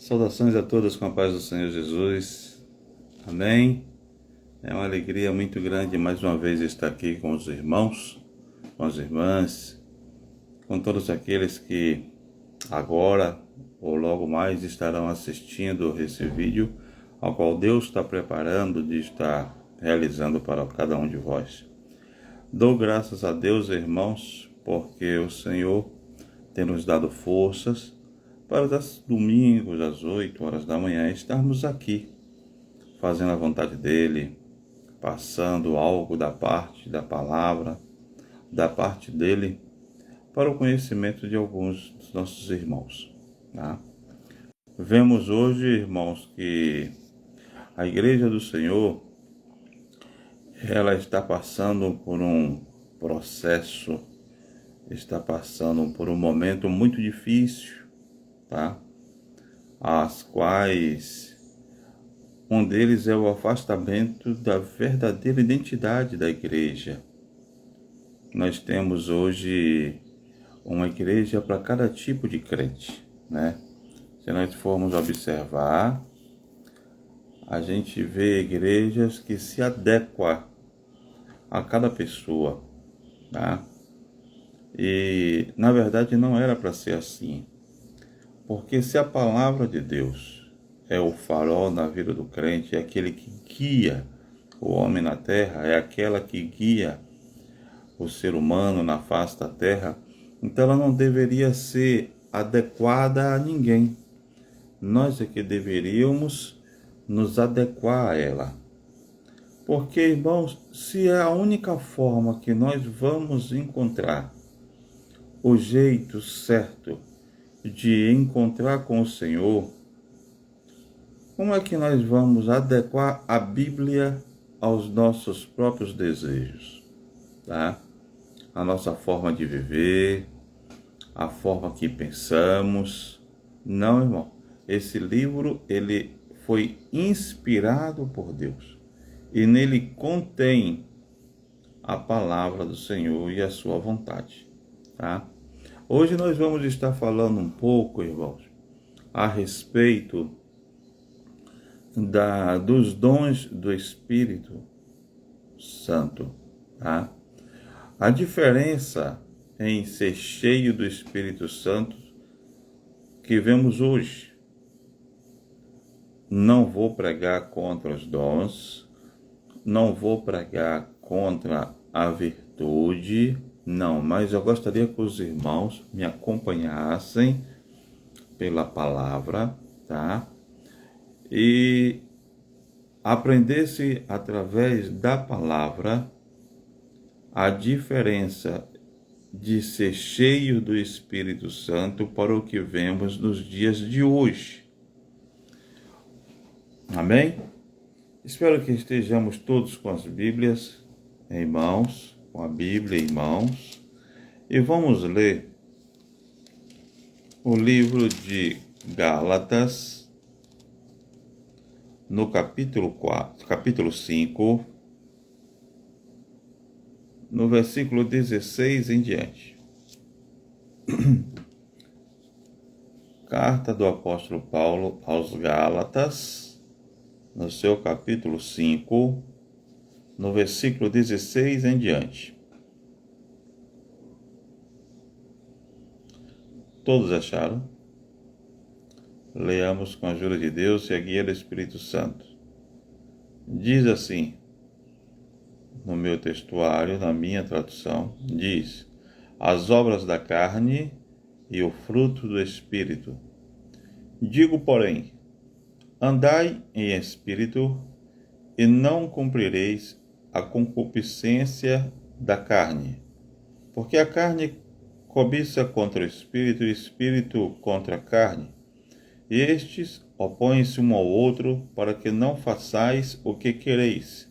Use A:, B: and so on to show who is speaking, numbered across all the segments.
A: Saudações a todos com a paz do Senhor Jesus. Amém. É uma alegria muito grande mais uma vez estar aqui com os irmãos, com as irmãs, com todos aqueles que agora ou logo mais estarão assistindo esse vídeo, ao qual Deus está preparando de estar realizando para cada um de vós. Dou graças a Deus, irmãos, porque o Senhor tem nos dado forças para os domingos às 8 horas da manhã estarmos aqui, fazendo a vontade dEle, passando algo da parte da palavra, da parte dEle, para o conhecimento de alguns dos nossos irmãos. Tá? Vemos hoje, irmãos, que a Igreja do Senhor, ela está passando por um processo, está passando por um momento muito difícil, tá? As quais um deles é o afastamento da verdadeira identidade da igreja. Nós temos hoje uma igreja para cada tipo de crente, né? Se nós formos observar, a gente vê igrejas que se adequam a cada pessoa, tá? E na verdade não era para ser assim. Porque se a palavra de Deus é o farol na vida do crente, é aquele que guia o homem na terra, é aquela que guia o ser humano na face da terra, então ela não deveria ser adequada a ninguém. Nós é que deveríamos nos adequar a ela. Porque, irmãos, se é a única forma que nós vamos encontrar o jeito certo de encontrar com o Senhor, como é que nós vamos adequar a Bíblia aos nossos próprios desejos, tá? A nossa forma de viver, a forma que pensamos. Não, irmão. Esse livro, ele foi inspirado por Deus e nele contém a palavra do Senhor e a sua vontade, tá? Hoje nós vamos estar falando um pouco, irmãos, a respeito dos dons do Espírito Santo, tá? A diferença em ser cheio do Espírito Santo que vemos hoje. Não vou pregar contra os dons, não vou pregar contra a virtude, não, mas eu gostaria que os irmãos me acompanhassem pela palavra, tá? E aprendesse através da palavra a diferença de ser cheio do Espírito Santo para o que vemos nos dias de hoje. Amém? Espero que estejamos todos com as Bíblias em mãos, com a Bíblia em mãos, e vamos ler o livro de Gálatas, no capítulo 5, no versículo 16 em diante. Carta do apóstolo Paulo aos Gálatas, no seu capítulo 5, no versículo 16 em diante. Todos acharam? Leamos com a ajuda de Deus e a guia do Espírito Santo. Diz assim, no meu textuário, na minha tradução, diz: as obras da carne e o fruto do Espírito. Digo, porém, andai em espírito, e não cumprireis a concupiscência da carne. Porque a carne cobiça contra o espírito, e o espírito contra a carne. E estes opõem-se um ao outro, para que não façais o que quereis.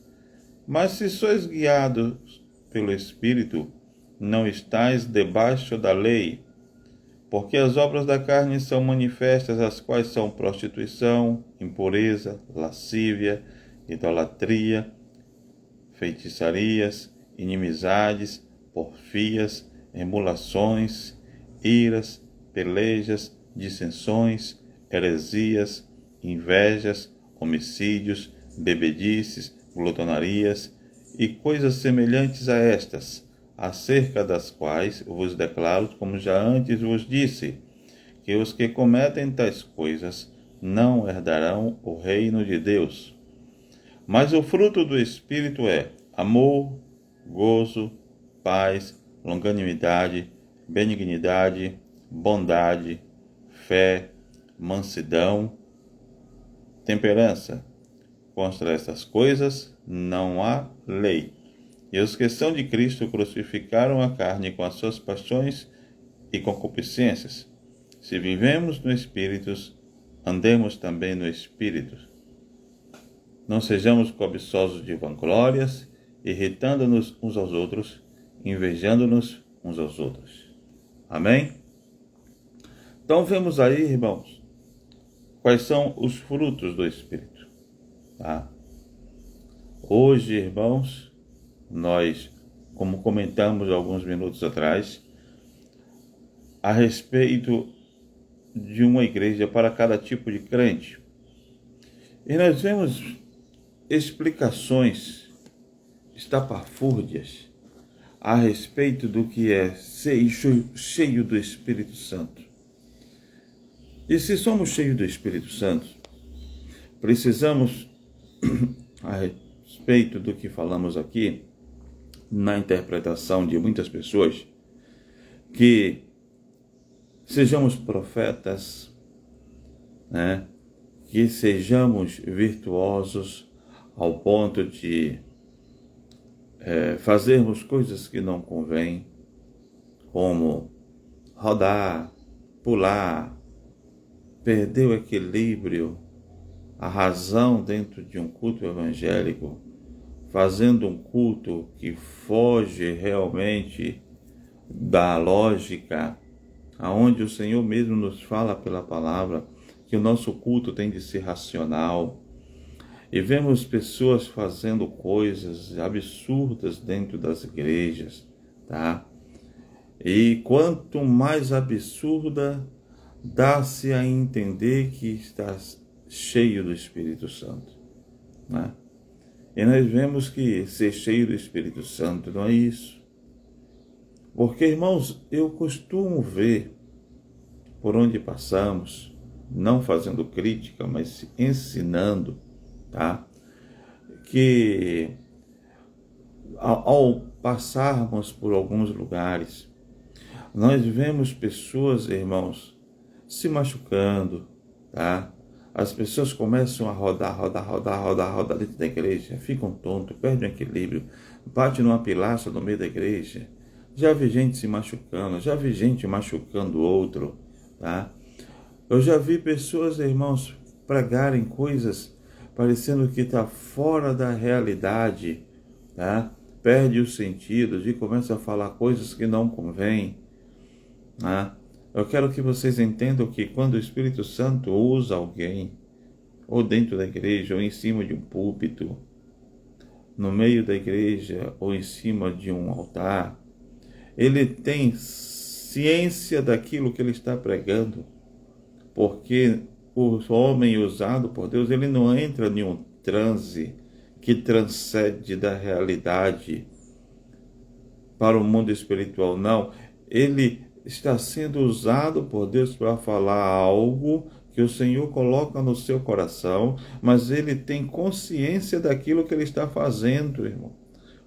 A: Mas se sois guiados pelo Espírito, não estáis debaixo da lei. Porque as obras da carne são manifestas, as quais são prostituição, impureza, lascívia, idolatria, feitiçarias, inimizades, porfias, emulações, iras, pelejas, dissensões, heresias, invejas, homicídios, bebedices, glutonarias e coisas semelhantes a estas, acerca das quais vos declaro, como já antes vos disse, que os que cometem tais coisas não herdarão o reino de Deus. Mas o fruto do Espírito é amor, gozo, paz, longanimidade, benignidade, bondade, fé, mansidão, temperança. Contra estas coisas não há lei. E os que são de Cristo crucificaram a carne com as suas paixões e concupiscências. Se vivemos no Espírito, andemos também no Espírito. Não sejamos cobiçosos de vanglórias, irritando-nos uns aos outros, invejando-nos uns aos outros. Amém? Então vemos aí, irmãos, quais são os frutos do Espírito. Tá? Hoje, irmãos, nós, como comentamos alguns minutos atrás, a respeito de uma igreja para cada tipo de crente, e nós vemos explicações estapafúrdias a respeito do que é ser cheio do Espírito Santo. E se somos cheios do Espírito Santo, precisamos, a respeito do que falamos aqui, na interpretação de muitas pessoas, que sejamos profetas, né? Que sejamos virtuosos ao ponto de fazermos coisas que não convêm, como rodar, pular, perder o equilíbrio, a razão dentro de um culto evangélico, fazendo um culto que foge realmente da lógica, aonde o Senhor mesmo nos fala pela palavra que o nosso culto tem de ser racional. E vemos pessoas fazendo coisas absurdas dentro das igrejas, tá? E quanto mais absurda, dá-se a entender que está cheio do Espírito Santo, né? E nós vemos que ser cheio do Espírito Santo não é isso. Porque, irmãos, eu costumo ver por onde passamos, não fazendo crítica, mas ensinando, tá? Que ao passarmos por alguns lugares, nós vemos pessoas, irmãos, se machucando, tá? As pessoas começam a rodar dentro da igreja, ficam tontos, perdem o equilíbrio, batem numa pilastra no meio da igreja. Já vi gente se machucando, já vi gente machucando outro, tá? Eu já vi pessoas, irmãos, pregarem coisas parecendo que está fora da realidade, tá? Perde os sentidos e começa a falar coisas que não convêm, tá? Eu quero que vocês entendam que quando o Espírito Santo usa alguém, ou dentro da igreja, ou em cima de um púlpito, no meio da igreja, ou em cima de um altar, ele tem ciência daquilo que ele está pregando, porque o homem usado por Deus, ele não entra em um transe que transcende da realidade para o mundo espiritual, não. Ele está sendo usado por Deus para falar algo que o Senhor coloca no seu coração, mas ele tem consciência daquilo que ele está fazendo, irmão.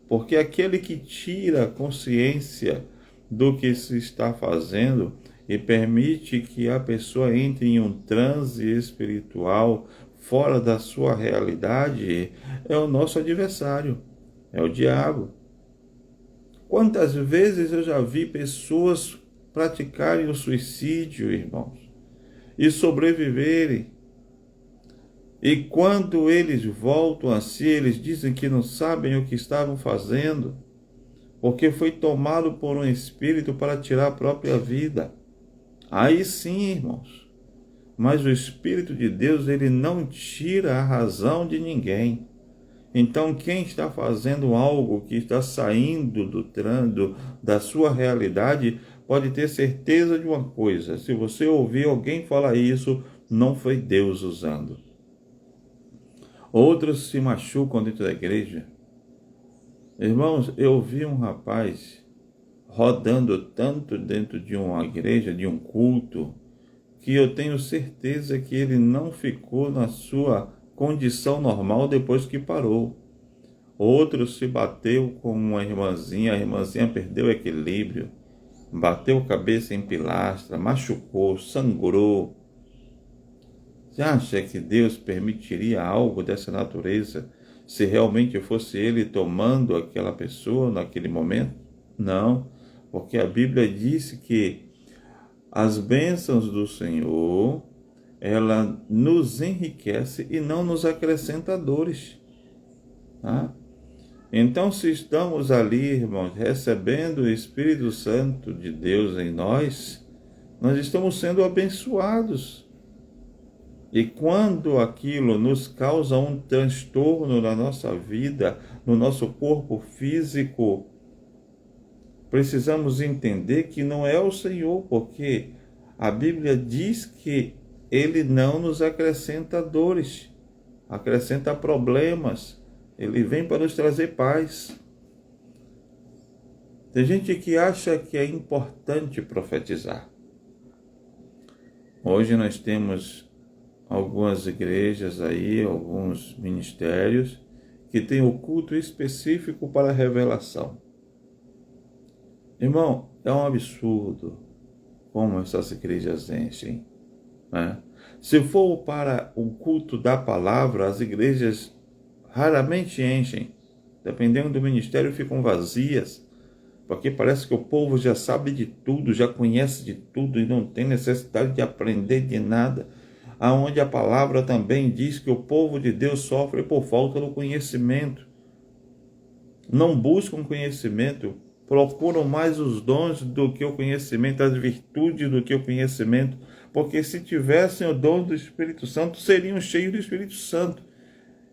A: Porque aquele que tira a consciência do que se está fazendo e permite que a pessoa entre em um transe espiritual fora da sua realidade é o nosso adversário, é o diabo. Quantas vezes eu já vi pessoas praticarem o suicídio, irmãos, e sobreviverem. E quando eles voltam a si, eles dizem que não sabem o que estavam fazendo, porque foi tomado por um espírito para tirar a própria vida. Aí sim, irmãos. Mas o Espírito de Deus, ele não tira a razão de ninguém. Então, quem está fazendo algo que está saindo da sua realidade, pode ter certeza de uma coisa: se você ouvir alguém falar isso, não foi Deus usando. Outros se machucam dentro da igreja. Irmãos, eu vi um rapaz rodando tanto dentro de uma igreja, de um culto, que eu tenho certeza que ele não ficou na sua condição normal depois que parou. Outro se bateu com uma irmãzinha, a irmãzinha perdeu o equilíbrio, bateu a cabeça em pilastra, machucou, sangrou. Você acha que Deus permitiria algo dessa natureza se realmente fosse Ele tomando aquela pessoa naquele momento? Não, porque a Bíblia disse que as bênçãos do Senhor, ela nos enriquece e não nos acrescenta dores. Tá? Então, se estamos ali, irmãos, recebendo o Espírito Santo de Deus em nós, nós estamos sendo abençoados. E quando aquilo nos causa um transtorno na nossa vida, no nosso corpo físico, precisamos entender que não é o Senhor, porque a Bíblia diz que Ele não nos acrescenta dores, acrescenta problemas. Ele vem para nos trazer paz. Tem gente que acha que é importante profetizar. Hoje nós temos algumas igrejas aí, alguns ministérios, que têm o culto específico para a revelação. Irmão, é um absurdo como essas igrejas enchem, né? Se for para o culto da palavra, as igrejas raramente enchem. Dependendo do ministério, ficam vazias, porque parece que o povo já sabe de tudo, já conhece de tudo e não tem necessidade de aprender de nada. Aonde a palavra também diz que o povo de Deus sofre por falta do conhecimento. Não buscam conhecimento, procuram mais os dons do que o conhecimento, as virtudes do que o conhecimento, porque se tivessem o dom do Espírito Santo, seriam cheios do Espírito Santo.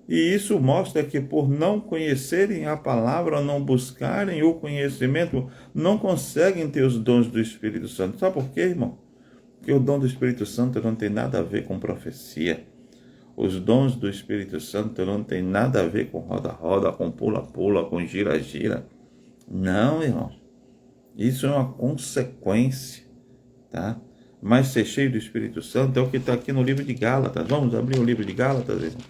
A: E isso mostra que por não conhecerem a palavra, não buscarem o conhecimento, não conseguem ter os dons do Espírito Santo. Sabe por quê, irmão? Porque o dom do Espírito Santo não tem nada a ver com profecia. Os dons do Espírito Santo não tem nada a ver com roda-roda, com pula-pula, com gira-gira. Não, irmão. Isso é uma consequência, tá? Mas ser cheio do Espírito Santo é o que está aqui no livro de Gálatas. Vamos abrir o livro de Gálatas, irmão?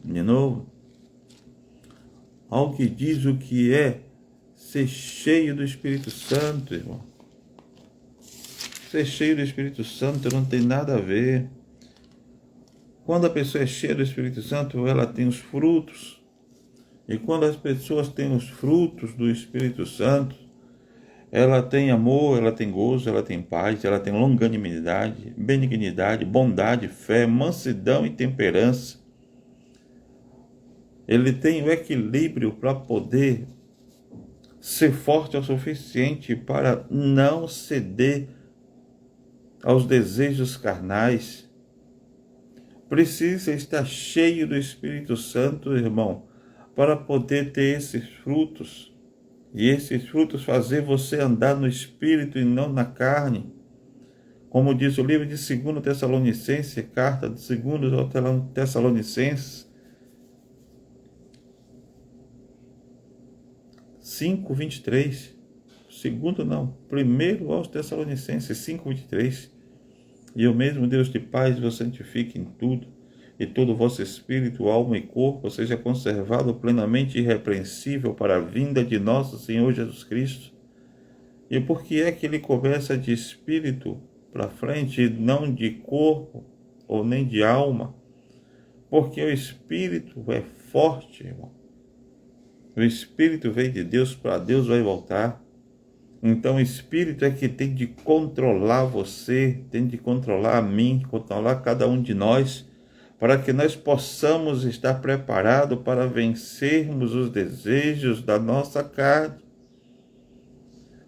A: De novo. Olha o que diz o que é ser cheio do Espírito Santo, irmão. Ser cheio do Espírito Santo não tem nada a ver. Quando a pessoa é cheia do Espírito Santo, ela tem os frutos. E quando as pessoas têm os frutos do Espírito Santo, ela tem amor, ela tem gozo, ela tem paz, ela tem longanimidade, benignidade, bondade, fé, mansidão e temperança. Ele tem o equilíbrio para poder ser forte o suficiente para não ceder aos desejos carnais. Precisa estar cheio do Espírito Santo, irmão, para poder ter esses frutos. E esses frutos fazer você andar no Espírito e não na carne. Como diz o livro de 2 Tessalonicenses, carta de 2 Tessalonicenses 5:23. Segundo não, primeiro aos Tessalonicenses 5:23. E o mesmo Deus de paz vos santifique em tudo, e todo o vosso espírito, alma e corpo seja conservado plenamente irrepreensível para a vinda de nosso Senhor Jesus Cristo. E por que é que ele começa de espírito para frente e não de corpo ou nem de alma? Porque o espírito é forte, irmão. O espírito veio de Deus, para Deus vai voltar. Então o Espírito é que tem de controlar você, tem de controlar a mim, controlar cada um de nós, para que nós possamos estar preparados para vencermos os desejos da nossa carne.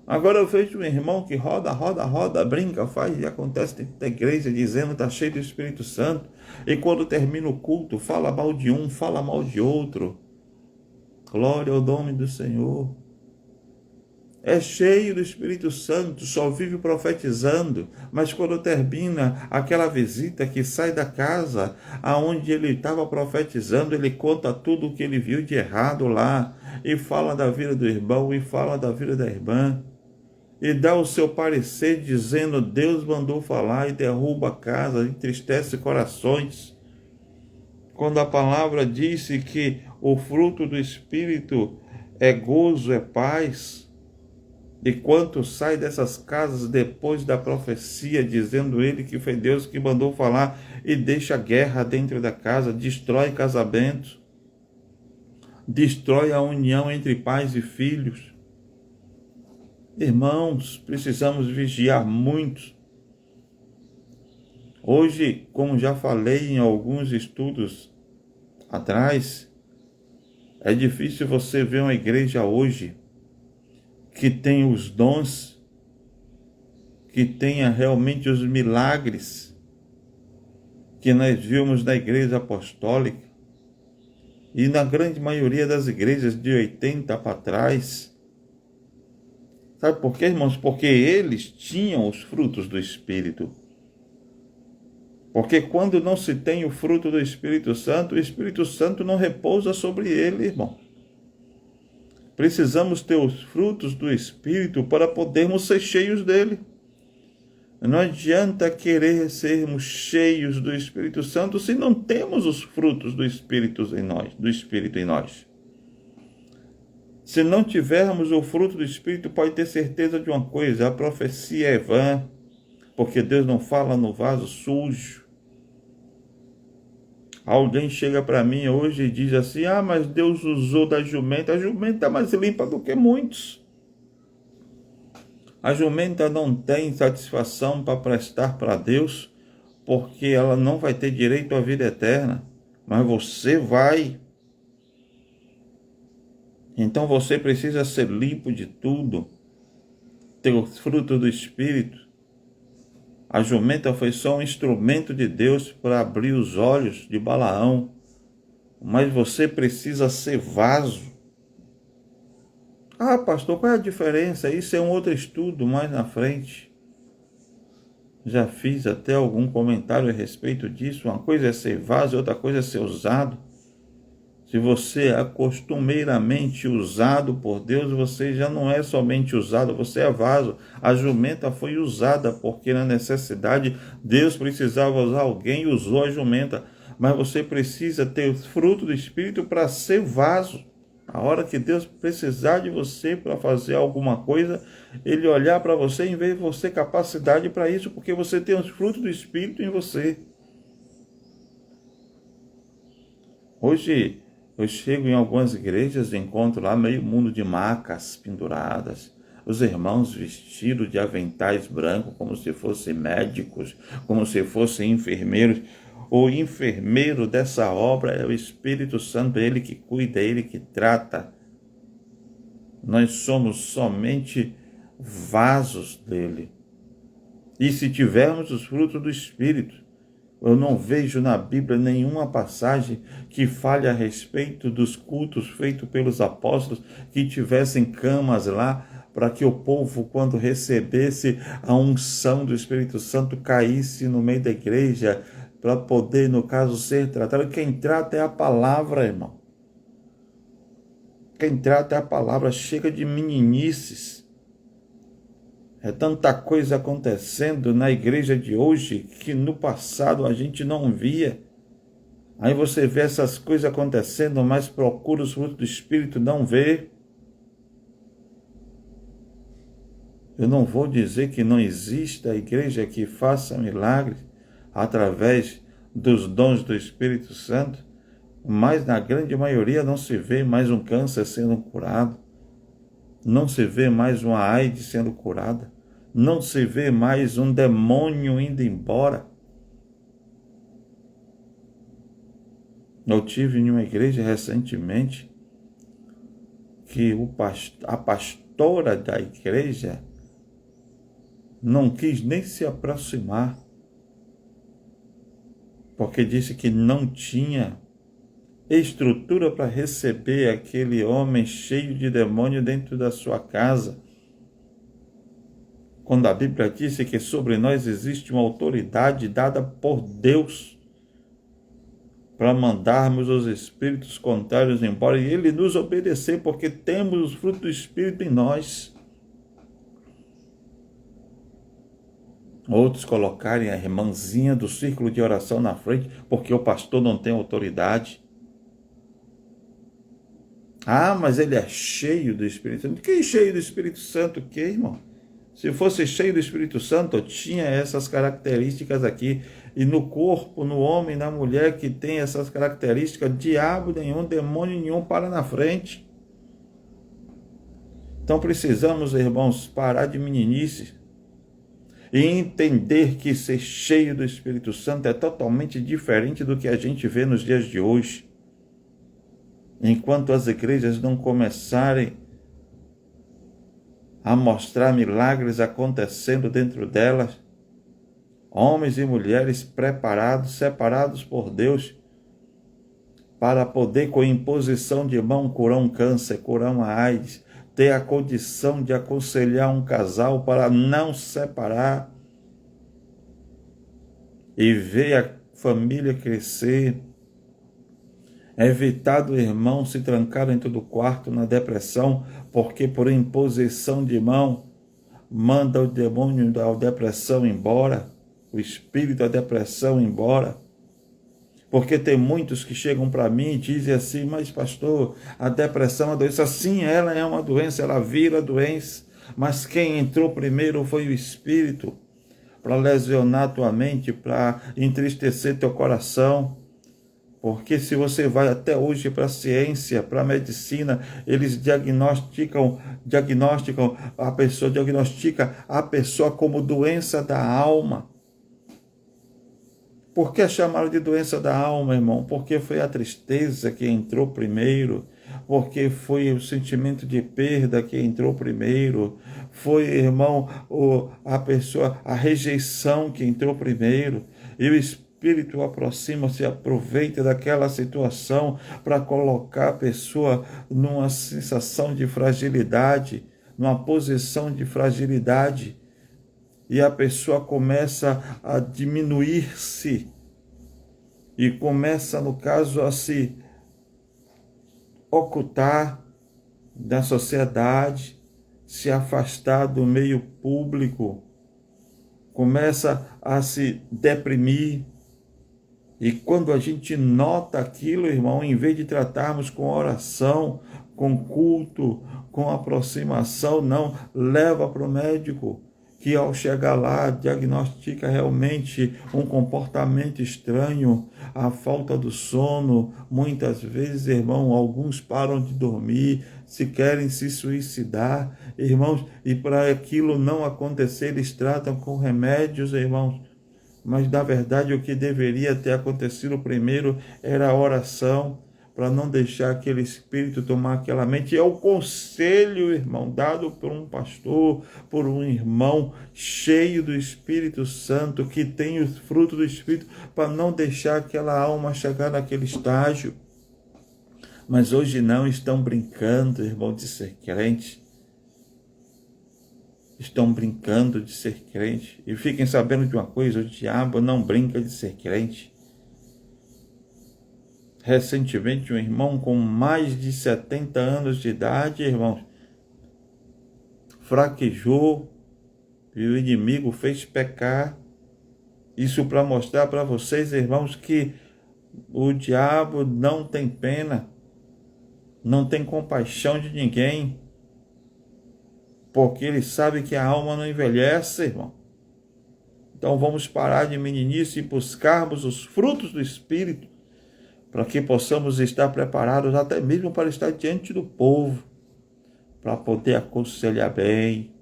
A: Agora eu vejo um irmão que roda, brinca, faz e acontece dentro da igreja, dizendo que está cheio do Espírito Santo, e quando termina o culto, fala mal de um, fala mal de outro. Glória ao nome do Senhor. é cheio do Espírito Santo, só vive profetizando, mas quando termina aquela visita que sai da casa aonde ele estava profetizando, ele conta tudo o que ele viu de errado lá, e fala da vida do irmão, e fala da vida da irmã, e dá o seu parecer dizendo, Deus mandou falar, e derruba a casa, entristece corações. Quando a palavra disse que o fruto do Espírito é gozo, é paz, e quanto sai dessas casas depois da profecia, dizendo ele que foi Deus que mandou falar, e deixa guerra dentro da casa, destrói casamento, destrói a união entre pais e filhos. Irmãos, precisamos vigiar muito. Hoje, como já falei em alguns estudos atrás, é difícil você ver uma igreja hoje que tem os dons, que tenha realmente os milagres que nós vimos na igreja apostólica e na grande maioria das igrejas de 80 para trás. Sabe por quê, irmãos? Porque eles tinham os frutos do Espírito. Porque quando não se tem o fruto do Espírito Santo, o Espírito Santo não repousa sobre ele, irmão. Precisamos ter os frutos do Espírito para podermos ser cheios dele. Não adianta querer sermos cheios do Espírito Santo se não temos os frutos do Espírito em nós. Se não tivermos o fruto do Espírito, pode ter certeza de uma coisa, a profecia é vã, porque Deus não fala no vaso sujo. Alguém chega para mim hoje e diz assim, mas Deus usou da jumenta. A jumenta é mais limpa do que muitos. A jumenta não tem satisfação para prestar para Deus, porque ela não vai ter direito à vida eterna. Mas você vai. Então você precisa ser limpo de tudo. Ter o fruto do Espírito. A jumenta foi só um instrumento de Deus para abrir os olhos de Balaão. Mas você precisa ser vaso. Pastor, qual é a diferença? Isso é um outro estudo mais na frente. Já fiz até algum comentário a respeito disso. Uma coisa é ser vaso, outra coisa é ser usado. Se você é costumeiramente usado por Deus, você já não é somente usado, você é vaso. A jumenta foi usada porque na necessidade Deus precisava usar alguém e usou a jumenta. Mas você precisa ter o fruto do Espírito para ser vaso. A hora que Deus precisar de você para fazer alguma coisa, Ele olhar para você em vez de você capacidade para isso, porque você tem os frutos do Espírito em você. Hoje eu chego em algumas igrejas e encontro lá meio mundo de macas penduradas. Os irmãos vestidos de aventais brancos, como se fossem médicos, como se fossem enfermeiros. O enfermeiro dessa obra é o Espírito Santo, é Ele que cuida, é Ele que trata. Nós somos somente vasos dele. E se tivermos os frutos do Espírito, eu não vejo na Bíblia nenhuma passagem que fale a respeito dos cultos feitos pelos apóstolos, que tivessem camas lá para que o povo, quando recebesse a unção do Espírito Santo, caísse no meio da igreja, para poder, no caso, ser tratado. Quem trata é a palavra, irmão. Quem trata é a palavra. Chega de meninices. É tanta coisa acontecendo na igreja de hoje que no passado a gente não via. Aí você vê essas coisas acontecendo, mas procura os frutos do Espírito, não vê. Eu não vou dizer que não exista igreja que faça milagres através dos dons do Espírito Santo, mas na grande maioria não se vê mais um câncer sendo curado, não se vê mais uma AIDS sendo curada, não se vê mais um demônio indo embora. Eu tive em uma igreja recentemente que a pastora da igreja não quis nem se aproximar, porque disse que não tinha estrutura para receber aquele homem cheio de demônio dentro da sua casa. quando a Bíblia diz que sobre nós existe uma autoridade dada por Deus para mandarmos os espíritos contrários embora e ele nos obedecer, porque temos os frutos do Espírito em nós. Outros colocarem a irmãzinha do círculo de oração na frente, porque o pastor não tem autoridade. Ah, mas ele é cheio do Espírito Santo. Que cheio do Espírito Santo? Que, irmão? Se fosse cheio do Espírito Santo, tinha essas características aqui. E no corpo, no homem, na mulher que tem essas características, diabo nenhum, demônio nenhum para na frente. Então precisamos, irmãos, parar de meninice e entender que ser cheio do Espírito Santo é totalmente diferente do que a gente vê nos dias de hoje. Enquanto as igrejas não começarem a mostrar milagres acontecendo dentro delas, homens e mulheres preparados, separados por Deus, para poder, com imposição de mão, curar um câncer, curar uma AIDS, ter a condição de aconselhar um casal para não separar e ver a família crescer, evitar do irmão se trancar dentro do quarto na depressão, porque por imposição de mão manda o demônio da depressão embora, o espírito da depressão embora. Porque tem muitos que chegam para mim e dizem assim: mas pastor, a depressão é uma doença. Sim, ela é uma doença, ela vira doença, mas quem entrou primeiro foi o espírito, para lesionar tua mente, para entristecer teu coração. Porque se você vai até hoje para a ciência, para a medicina, eles diagnostica a pessoa como doença da alma. Por que chamaram de doença da alma, irmão? Porque foi a tristeza que entrou primeiro, porque foi o sentimento de perda que entrou primeiro, foi, irmão, a rejeição que entrou primeiro, e o Espírito aproxima, se aproveita daquela situação para colocar a pessoa numa sensação de fragilidade, numa posição de fragilidade, e a pessoa começa a diminuir-se e começa, no caso, a se ocultar da sociedade, se afastar do meio público, começa a se deprimir. E quando a gente nota aquilo, irmão, em vez de tratarmos com oração, com culto, com aproximação, não, leva para o médico, que ao chegar lá diagnostica realmente um comportamento estranho, a falta do sono. Muitas vezes, irmão, alguns param de dormir, se querem se suicidar, irmãos, e para aquilo não acontecer, eles tratam com remédios, irmãos. Mas, na verdade, o que deveria ter acontecido primeiro era a oração, para não deixar aquele espírito tomar aquela mente. É o conselho, irmão, dado por um pastor, por um irmão cheio do Espírito Santo, que tem os frutos do Espírito, para não deixar aquela alma chegar naquele estágio. Mas hoje não, estão brincando, irmão, de ser crente. Estão brincando de ser crente. E fiquem sabendo de uma coisa: o diabo não brinca de ser crente. Recentemente, um irmão com mais de 70 anos de idade, irmãos, fraquejou e o inimigo fez pecar. Isso para mostrar para vocês, irmãos, que o diabo não tem pena, não tem compaixão de ninguém, porque ele sabe que a alma não envelhece, irmão. Então vamos parar de meninice e buscarmos os frutos do Espírito, para que possamos estar preparados até mesmo para estar diante do povo, para poder aconselhar bem,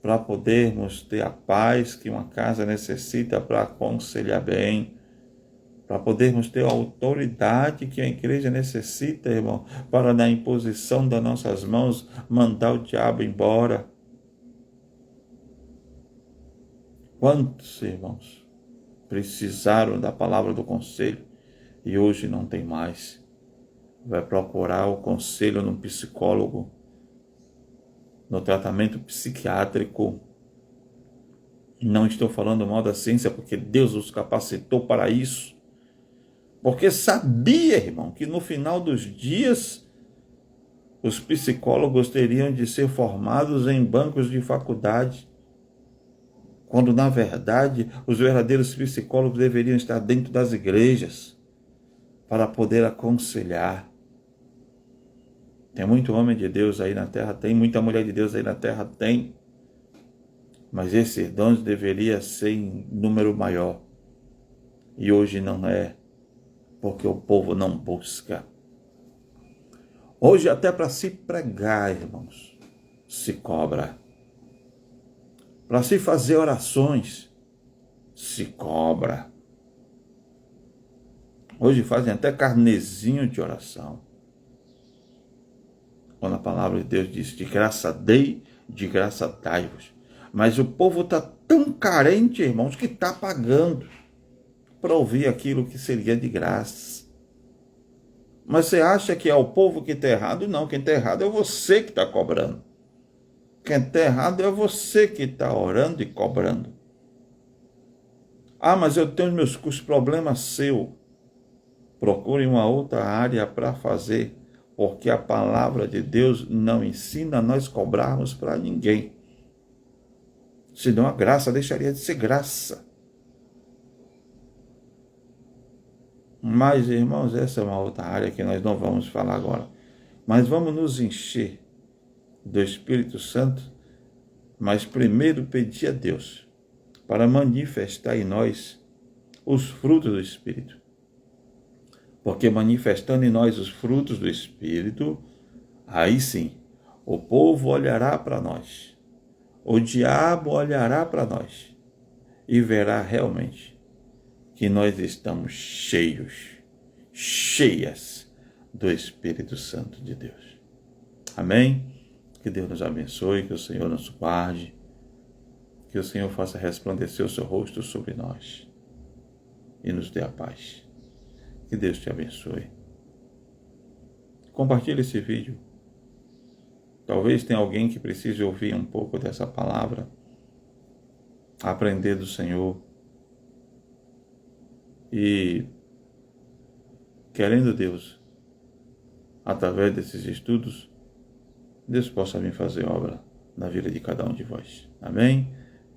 A: para podermos ter a paz que uma casa necessita para aconselhar bem, para podermos ter a autoridade que a igreja necessita, irmão, para na imposição das nossas mãos mandar o diabo embora. Quantos, irmãos, precisaram da palavra do conselho e hoje não tem mais? Vai procurar o conselho no psicólogo, no tratamento psiquiátrico, Não estou falando mal da ciência, porque Deus os capacitou para isso. Porque sabia, irmão, que no final dos dias os psicólogos teriam de ser formados em bancos de faculdade, quando na verdade os verdadeiros psicólogos deveriam estar dentro das igrejas para poder aconselhar. Tem muito homem de Deus aí na terra, tem muita mulher de Deus aí na terra, tem. Mas esses dons deveria ser em número maior. E hoje não é, porque o povo não busca. Hoje até para se pregar, irmãos, se cobra. Para se fazer orações, se cobra. Hoje fazem até carnezinho de oração. Quando a palavra de Deus diz, de graça dei, de graça dai-vos. Mas o povo está tão carente, irmãos, que está pagando para ouvir aquilo que seria de graça. Mas você acha que é o povo que está errado? Não, quem está errado é você que está cobrando. Quem está errado é você que está orando e cobrando. Ah, mas eu tenho meus problemas seu. Procure uma outra área para fazer, porque a palavra de Deus não ensina a nós cobrarmos para ninguém. Senão a graça deixaria de ser graça. Mas, irmãos, essa é uma outra área que nós não vamos falar agora. Mas vamos nos encher do Espírito Santo, mas primeiro pedir a Deus para manifestar em nós os frutos do Espírito. Porque manifestando em nós os frutos do Espírito, aí sim, o povo olhará para nós, o diabo olhará para nós e verá realmente que nós estamos cheias do Espírito Santo de Deus. Amém? Que Deus nos abençoe, que o Senhor nos guarde, que o Senhor faça resplandecer o seu rosto sobre nós e nos dê a paz. Que Deus te abençoe. Compartilhe esse vídeo. Talvez tenha alguém que precise ouvir um pouco dessa palavra, aprender do Senhor e, querendo Deus, através desses estudos, Deus possa vir fazer obra na vida de cada um de vós. Amém?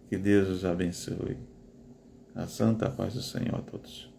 A: Que Deus os abençoe. A santa paz do Senhor a todos.